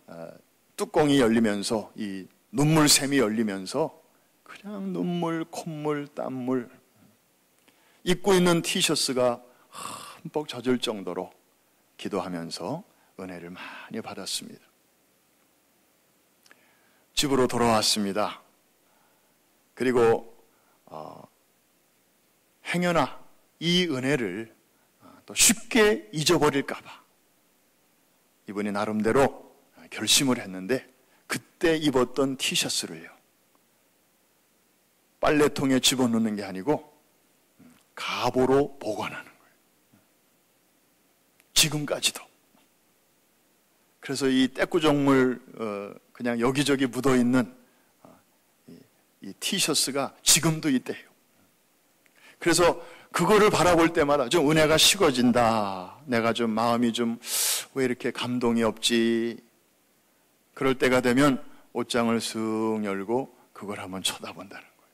뚜껑이 열리면서 이 눈물샘이 열리면서 그냥 눈물, 콧물, 땀물 입고 있는 티셔츠가 흠뻑 젖을 정도로 기도하면서 은혜를 많이 받았습니다. 집으로 돌아왔습니다. 그리고 행여나 이 은혜를 또 쉽게 잊어버릴까 봐 이분이 나름대로 결심을 했는데 그때 입었던 티셔츠를요 빨래통에 집어넣는 게 아니고 가보로 보관하는 거예요. 지금까지도. 그래서 이 떼꾸정물 그냥 여기저기 묻어있는 이 티셔츠가 지금도 있대요. 그래서 그거를 바라볼 때마다 좀 은혜가 식어진다. 내가 좀 마음이 좀 왜 이렇게 감동이 없지. 그럴 때가 되면 옷장을 쓱 열고 그걸 한번 쳐다본다는 거예요.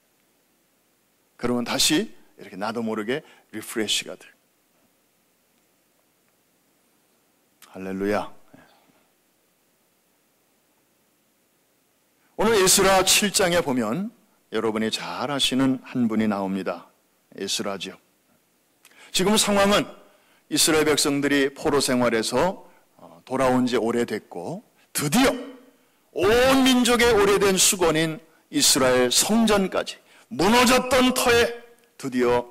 그러면 다시 이렇게 나도 모르게 리프레시가 돼요. 할렐루야. 오늘 에스라 7장에 보면 여러분이 잘 아시는 한 분이 나옵니다. 에스라죠. 지금 상황은 이스라엘 백성들이 포로 생활에서 돌아온 지 오래됐고 드디어 온 민족의 오래된 수건인 이스라엘 성전까지 무너졌던 터에 드디어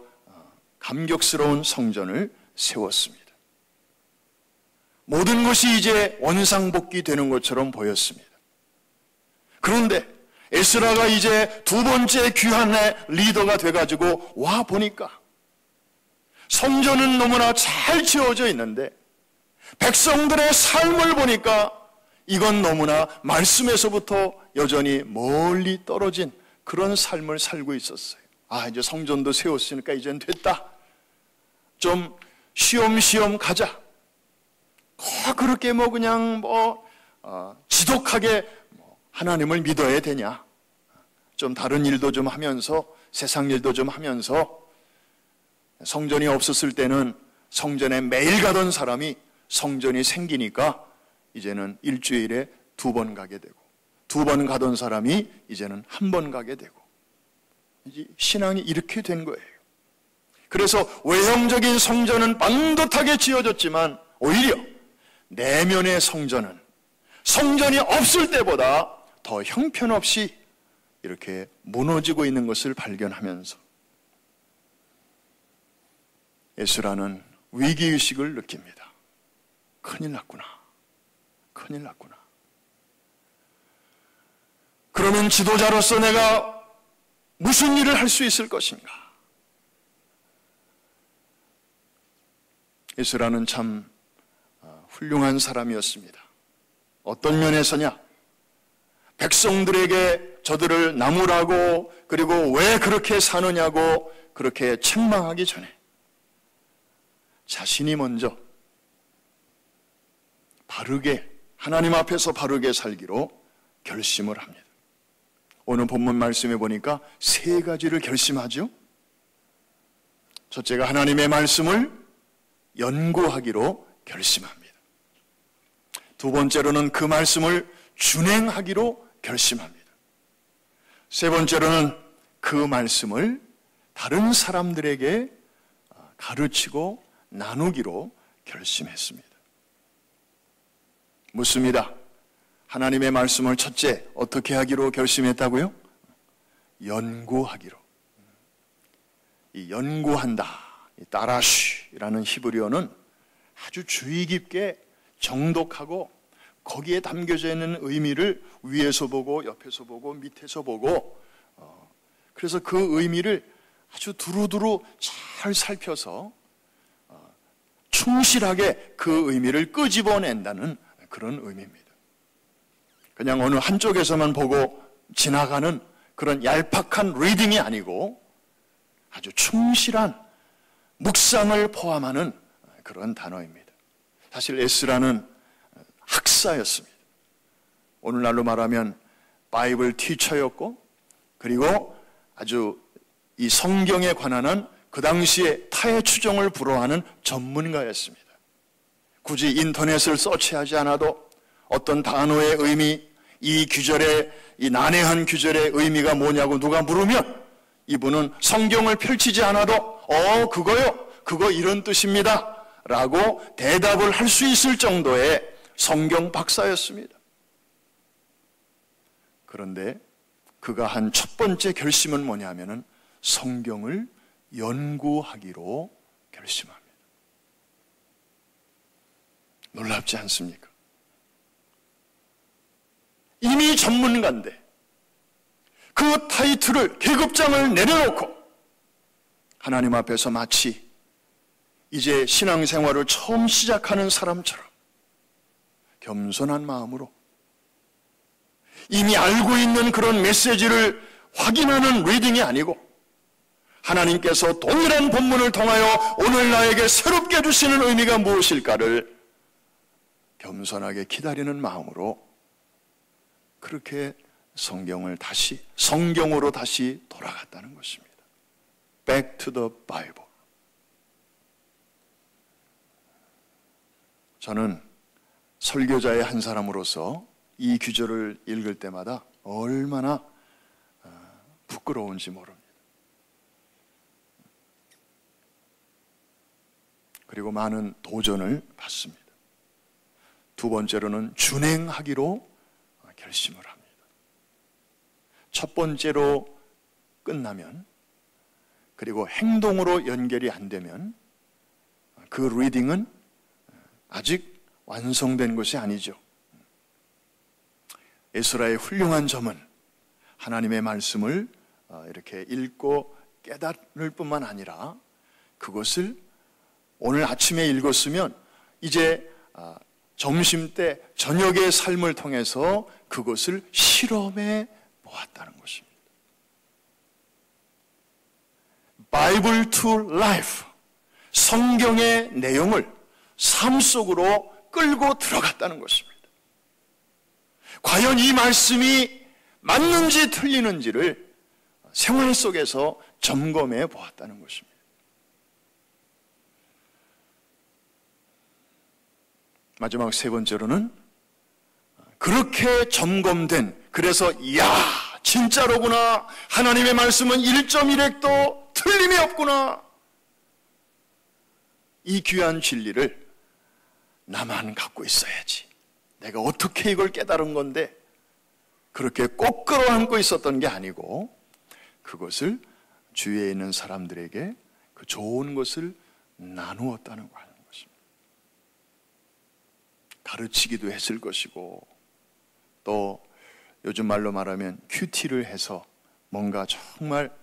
감격스러운 성전을 세웠습니다. 모든 것이 이제 원상복귀되는 것처럼 보였습니다. 그런데 에스라가 이제 두 번째 귀환의 리더가 돼가지고 와 보니까 성전은 너무나 잘 지어져 있는데 백성들의 삶을 보니까 이건 너무나 말씀에서부터 여전히 멀리 떨어진 그런 삶을 살고 있었어요. 아, 이제 성전도 세웠으니까 이젠 됐다. 좀 쉬엄쉬엄 가자. 그렇게 그냥 지독하게 하나님을 믿어야 되냐. 좀 다른 일도 좀 하면서 세상 일도 좀 하면서 성전이 없었을 때는 성전에 매일 가던 사람이 성전이 생기니까 이제는 일주일에 2번 가게 되고 2번 가던 사람이 이제는 1번 가게 되고 이제 신앙이 이렇게 된 거예요. 그래서 외형적인 성전은 반듯하게 지어졌지만 오히려 내면의 성전은 성전이 없을 때보다 더 형편없이 이렇게 무너지고 있는 것을 발견하면서 에스라는 위기의식을 느낍니다. 큰일 났구나. 큰일 났구나. 그러면 지도자로서 내가 무슨 일을 할 수 있을 것인가? 에스라는 참 훌륭한 사람이었습니다. 어떤 면에서냐? 백성들에게 저들을 나무라고 그리고 왜 그렇게 사느냐고 그렇게 책망하기 전에 자신이 먼저 바르게 하나님 앞에서 바르게 살기로 결심을 합니다. 오늘 본문 말씀에 보니까 3가지를 결심하죠. 첫째가 하나님의 말씀을 연구하기로 결심합니다. 두 번째로는 그 말씀을 준행하기로 결심합니다. 세 번째로는 그 말씀을 다른 사람들에게 가르치고 나누기로 결심했습니다. 묻습니다. 하나님의 말씀을 첫째 어떻게 하기로 결심했다고요? 연구하기로. 이 연구한다, 이 따라쉬라는 히브리어는 아주 주의 깊게 정독하고 거기에 담겨져 있는 의미를 위에서 보고 옆에서 보고 밑에서 보고 그래서 그 의미를 아주 두루두루 잘 살펴서 충실하게 그 의미를 끄집어낸다는 그런 의미입니다. 그냥 어느 한쪽에서만 보고 지나가는 그런 얄팍한 리딩이 아니고 아주 충실한 묵상을 포함하는 그런 단어입니다. 사실 에스라는 학사였습니다. 오늘날로 말하면 바이블 티처였고 그리고 아주 이 성경에 관한 그 당시에 타의 추종을 불허하는 전문가였습니다. 굳이 인터넷을 서치하지 않아도 어떤 단어의 의미, 이 규절의 이 난해한 규절의 의미가 뭐냐고 누가 물으면 이분은 성경을 펼치지 않아도 그거요, 그거 이런 뜻입니다 라고 대답을 할 수 있을 정도의 성경 박사였습니다. 그런데 그가 한 첫 번째 결심은 뭐냐면은 성경을 연구하기로 결심합니다. 놀랍지 않습니까? 이미 전문가인데 그 타이틀을 계급장을 내려놓고 하나님 앞에서 마치 이제 신앙생활을 처음 시작하는 사람처럼 겸손한 마음으로 이미 알고 있는 그런 메시지를 확인하는 리딩이 아니고 하나님께서 동일한 본문을 통하여 오늘 나에게 새롭게 주시는 의미가 무엇일까를 겸손하게 기다리는 마음으로 그렇게 성경으로 다시 돌아갔다는 것입니다. Back to the Bible. 저는 설교자의 한 사람으로서 이 구절을 읽을 때마다 얼마나 부끄러운지 모릅니다. 그리고 많은 도전을 받습니다. 두 번째로는 준행하기로 결심을 합니다. 첫 번째로 끝나면 그리고 행동으로 연결이 안 되면 그 리딩은 아직 완성된 것이 아니죠. 에스라의 훌륭한 점은 하나님의 말씀을 이렇게 읽고 깨달을 뿐만 아니라 그것을 오늘 아침에 읽었으면 이제 점심때 저녁의 삶을 통해서 그것을 실험해 보았다는 것입니다. Bible to life, 성경의 내용을 삶 속으로 끌고 들어갔다는 것입니다. 과연 이 말씀이 맞는지 틀리는지를 생활 속에서 점검해 보았다는 것입니다. 마지막 세 번째로는 그렇게 점검된, 그래서 진짜로구나, 하나님의 말씀은 1.1핵도 틀림이 없구나, 이 귀한 진리를 나만 갖고 있어야지, 내가 어떻게 이걸 깨달은 건데, 그렇게 꼭 끌어안고 있었던 게 아니고 그것을 주위에 있는 사람들에게 그 좋은 것을 나누었다는 거예요. 가르치기도 했을 것이고, 또 요즘 말로 말하면 큐티를 해서 뭔가 정말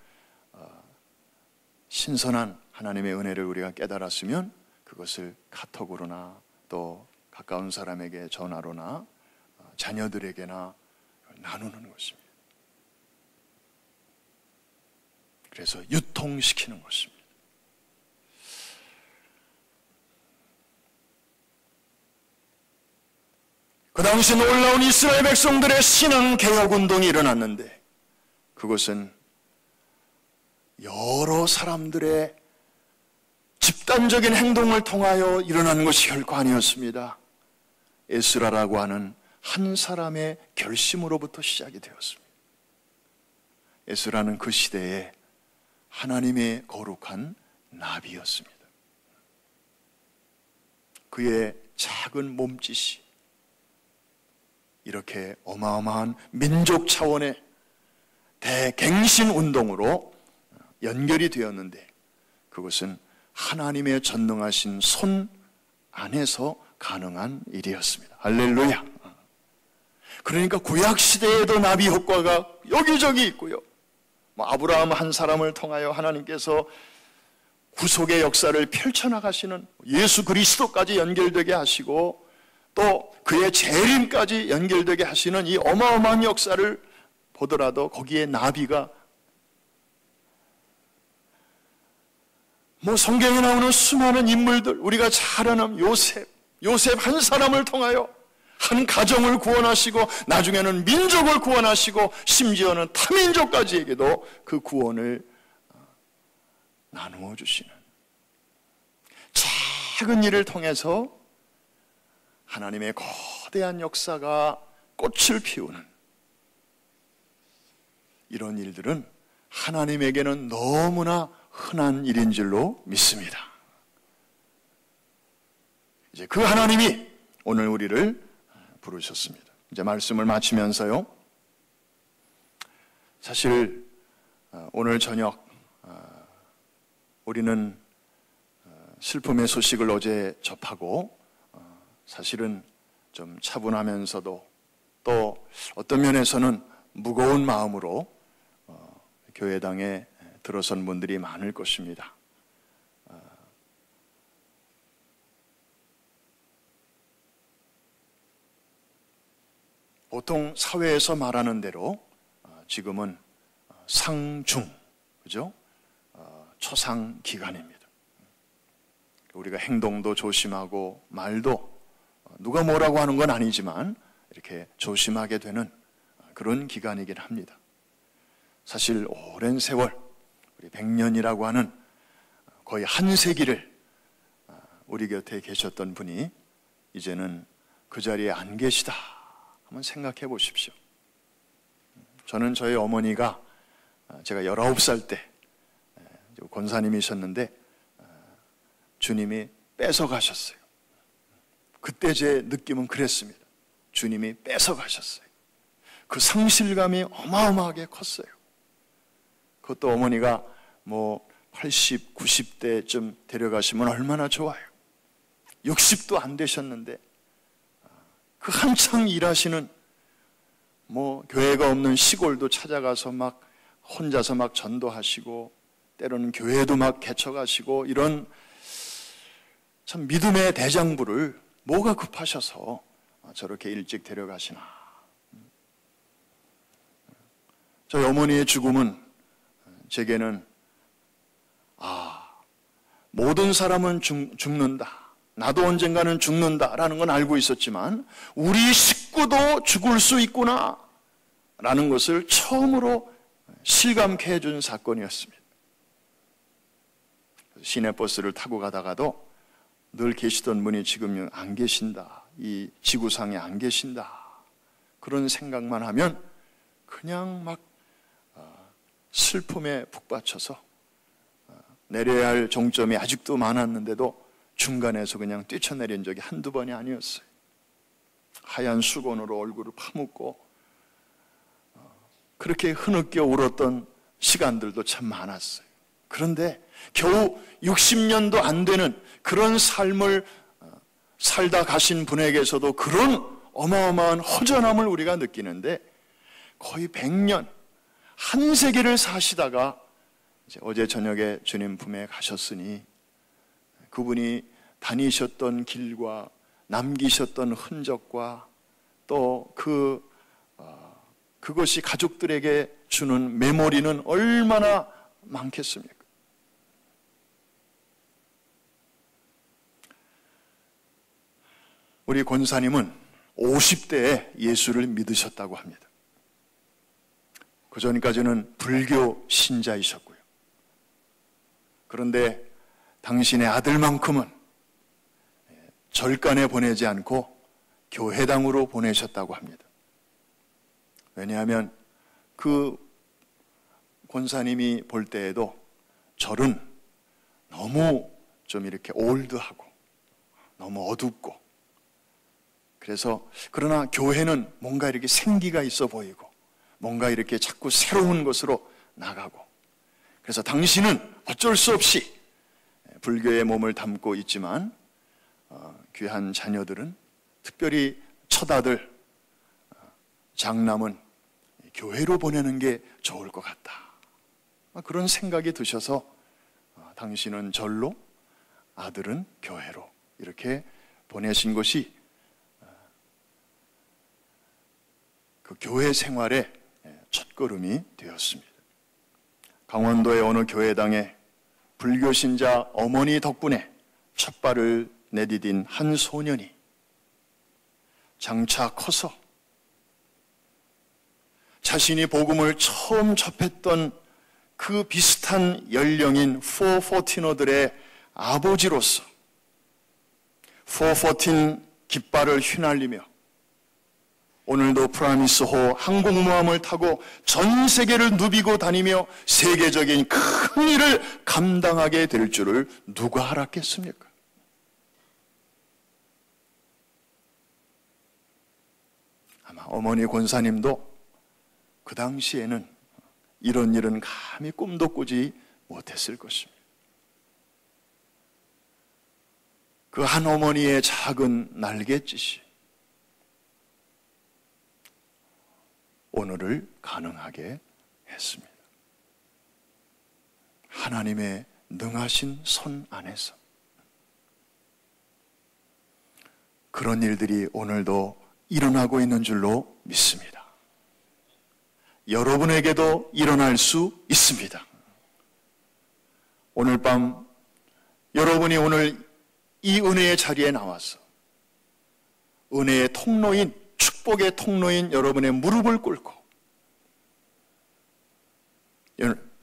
신선한 하나님의 은혜를 우리가 깨달았으면 그것을 카톡으로나 또 가까운 사람에게 전화로나 자녀들에게나 나누는 것입니다. 그래서 유통시키는 것입니다. 그 당시 놀라운 이스라엘 백성들의 신앙 개혁 운동이 일어났는데 그것은 여러 사람들의 집단적인 행동을 통하여 일어난 것이 결코 아니었습니다. 에스라라고 하는 한 사람의 결심으로부터 시작이 되었습니다. 에스라는 그 시대에 하나님의 거룩한 나비였습니다. 그의 작은 몸짓이 이렇게 어마어마한 민족 차원의 대갱신 운동으로 연결이 되었는데 그것은 하나님의 전능하신 손 안에서 가능한 일이었습니다. 할렐루야. 그러니까 구약시대에도 나비 효과가 여기저기 있고요. 아브라함 한 사람을 통하여 하나님께서 구속의 역사를 펼쳐나가시는 예수 그리스도까지 연결되게 하시고 또 그의 재림까지 연결되게 하시는 이 어마어마한 역사를 보더라도 거기에 나비가 성경에 나오는 수많은 인물들, 우리가 잘 아는 요셉 한 사람을 통하여 한 가정을 구원하시고 나중에는 민족을 구원하시고 심지어는 타민족까지에게도 그 구원을 나누어 주시는 작은 일을 통해서 하나님의 거대한 역사가 꽃을 피우는 이런 일들은 하나님에게는 너무나 흔한 일인 줄로 믿습니다. 이제 그 하나님이 오늘 우리를 부르셨습니다. 이제 말씀을 마치면서요, 사실 오늘 저녁 우리는 슬픔의 소식을 어제 접하고 사실은 좀 차분하면서도 또 어떤 면에서는 무거운 마음으로 교회당에 들어선 분들이 많을 것입니다. 보통 사회에서 말하는 대로 지금은 상중, 그죠? 초상 기간입니다. 우리가 행동도 조심하고 말도 누가 뭐라고 하는 건 아니지만 이렇게 조심하게 되는 그런 기간이긴 합니다. 사실 오랜 세월, 우리 100년이라고 하는 거의 한 세기를 우리 곁에 계셨던 분이 이제는 그 자리에 안 계시다. 한번 생각해 보십시오. 저는 저희 어머니가 제가 19살 때 권사님이셨는데 주님이 뺏어가셨어요. 그때 제 느낌은 그랬습니다. 주님이 뺏어가셨어요. 그 상실감이 어마어마하게 컸어요. 그것도 어머니가 뭐 80, 90대쯤 데려가시면 얼마나 좋아요. 60도 안 되셨는데 그 한창 일하시는 뭐 교회가 없는 시골도 찾아가서 막 혼자서 막 전도하시고 때로는 교회도 막 개척하시고 이런 참 믿음의 대장부를 뭐가 급하셔서 저렇게 일찍 데려가시나. 저희 어머니의 죽음은 제게는 모든 사람은 죽는다. 나도 언젠가는 죽는다라는 건 알고 있었지만 우리 식구도 죽을 수 있구나 라는 것을 처음으로 실감케 해준 사건이었습니다. 시내버스를 타고 가다가도 늘 계시던 분이 지금 안 계신다. 이 지구상에 안 계신다. 그런 생각만 하면 그냥 막 슬픔에 북받쳐서 내려야 할 종점이 아직도 많았는데도 중간에서 그냥 뛰쳐내린 적이 한두 번이 아니었어요. 하얀 수건으로 얼굴을 파묻고 그렇게 흐느껴 울었던 시간들도 참 많았어요. 그런데 겨우 60년도 안 되는 그런 삶을 살다 가신 분에게서도 그런 어마어마한 허전함을 우리가 느끼는데 거의 100년, 한 세기를 사시다가 이제 어제 저녁에 주님 품에 가셨으니 그분이 다니셨던 길과 남기셨던 흔적과 또 그것이 가족들에게 주는 메모리는 얼마나 많겠습니까? 우리 권사님은 50대에 예수를 믿으셨다고 합니다. 그 전까지는 불교 신자이셨고요. 그런데 당신의 아들만큼은 절간에 보내지 않고 교회당으로 보내셨다고 합니다. 왜냐하면 그 권사님이 볼 때에도 절은 너무 좀 이렇게 올드하고 너무 어둡고 그래서 그러나 교회는 뭔가 이렇게 생기가 있어 보이고 뭔가 이렇게 자꾸 새로운 것으로 나가고 그래서 당신은 어쩔 수 없이 불교의 몸을 담고 있지만 귀한 자녀들은 특별히 첫아들 장남은 교회로 보내는 게 좋을 것 같다. 그런 생각이 드셔서 당신은 절로 아들은 교회로 이렇게 보내신 것이 그 교회 생활의 첫걸음이 되었습니다. 강원도의 어느 교회당에 불교신자 어머니 덕분에 첫 발을 내디딘 한 소년이 장차 커서 자신이 복음을 처음 접했던 그 비슷한 연령인 414들의 아버지로서 414 깃발을 휘날리며 오늘도 프라미스호 항공모함을 타고 전 세계를 누비고 다니며 세계적인 큰 일을 감당하게 될 줄을 누가 알았겠습니까? 아마 어머니 권사님도 그 당시에는 이런 일은 감히 꿈도 꾸지 못했을 것입니다. 그 한 어머니의 작은 날갯짓이 오늘을 가능하게 했습니다. 하나님의 능하신 손 안에서 그런 일들이 오늘도 일어나고 있는 줄로 믿습니다. 여러분에게도 일어날 수 있습니다. 오늘 밤 여러분이 오늘 이 은혜의 자리에 나와서 은혜의 통로인, 축복의 통로인 여러분의 무릎을 꿇고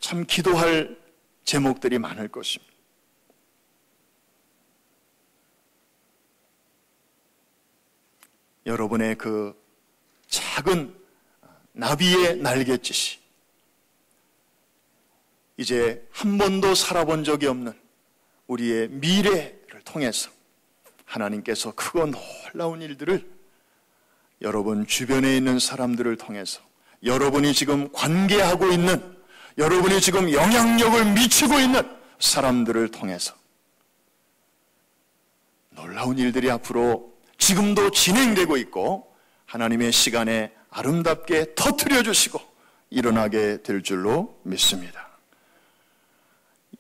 참 기도할 제목들이 많을 것입니다. 여러분의 그 작은 나비의 날갯짓이 이제 한 번도 살아본 적이 없는 우리의 미래를 통해서 하나님께서 크고 놀라운 일들을 여러분 주변에 있는 사람들을 통해서 여러분이 지금 관계하고 있는, 여러분이 지금 영향력을 미치고 있는 사람들을 통해서 놀라운 일들이 앞으로 지금도 진행되고 있고 하나님의 시간에 아름답게 터뜨려 주시고 일어나게 될 줄로 믿습니다.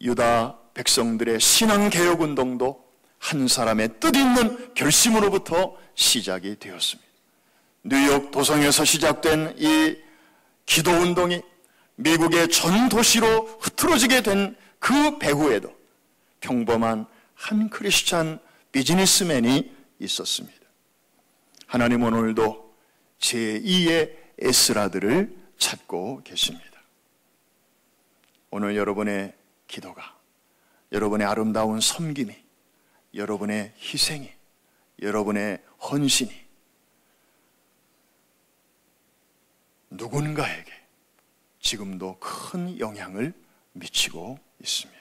유다 백성들의 신앙개혁운동도 한 사람의 뜻있는 결심으로부터 시작이 되었습니다. 뉴욕 도성에서 시작된 이 기도운동이 미국의 전 도시로 흐트러지게 된 그 배후에도 평범한 한 크리스찬 비즈니스맨이 있었습니다. 하나님은 오늘도 제2의 에스라들을 찾고 계십니다. 오늘 여러분의 기도가, 여러분의 아름다운 섬김이, 여러분의 희생이, 여러분의 헌신이 누군가에게 지금도 큰 영향을 미치고 있습니다.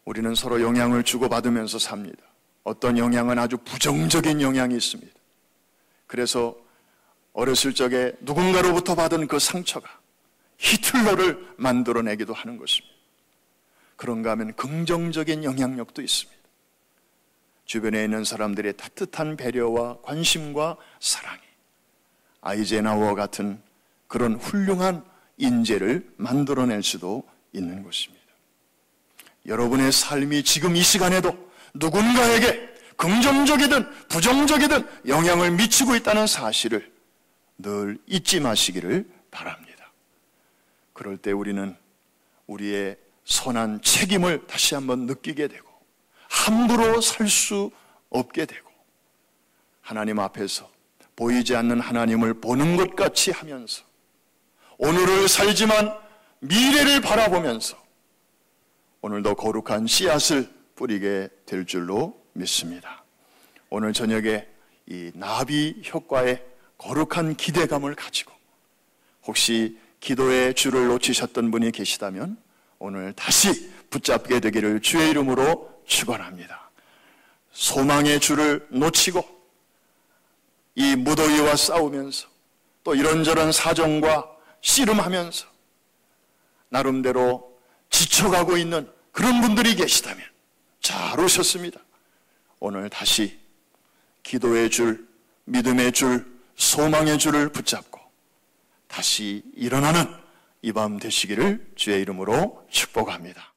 우리는 서로 영향을 주고받으면서 삽니다. 어떤 영향은 아주 부정적인 영향이 있습니다. 그래서 어렸을 적에 누군가로부터 받은 그 상처가 히틀러를 만들어내기도 하는 것입니다. 그런가 하면 긍정적인 영향력도 있습니다. 주변에 있는 사람들의 따뜻한 배려와 관심과 사랑이 아이젠하워와 같은 그런 훌륭한 인재를 만들어낼 수도 있는 것입니다. 여러분의 삶이 지금 이 시간에도 누군가에게 긍정적이든 부정적이든 영향을 미치고 있다는 사실을 늘 잊지 마시기를 바랍니다. 그럴 때 우리는 우리의 선한 책임을 다시 한번 느끼게 되고 함부로 살 수 없게 되고 하나님 앞에서 보이지 않는 하나님을 보는 것 같이 하면서 오늘을 살지만 미래를 바라보면서 오늘도 거룩한 씨앗을 뿌리게 될 줄로 믿습니다. 오늘 저녁에 이 나비 효과의 거룩한 기대감을 가지고 혹시 기도의 줄을 놓치셨던 분이 계시다면 오늘 다시 붙잡게 되기를 주의 이름으로 축원합니다. 소망의 줄을 놓치고 이 무더위와 싸우면서 또 이런저런 사정과 씨름하면서 나름대로 지쳐가고 있는 그런 분들이 계시다면 잘 오셨습니다. 오늘 다시 기도의 줄, 믿음의 줄, 소망의 줄을 붙잡고 다시 일어나는 이 밤 되시기를 주의 이름으로 축복합니다.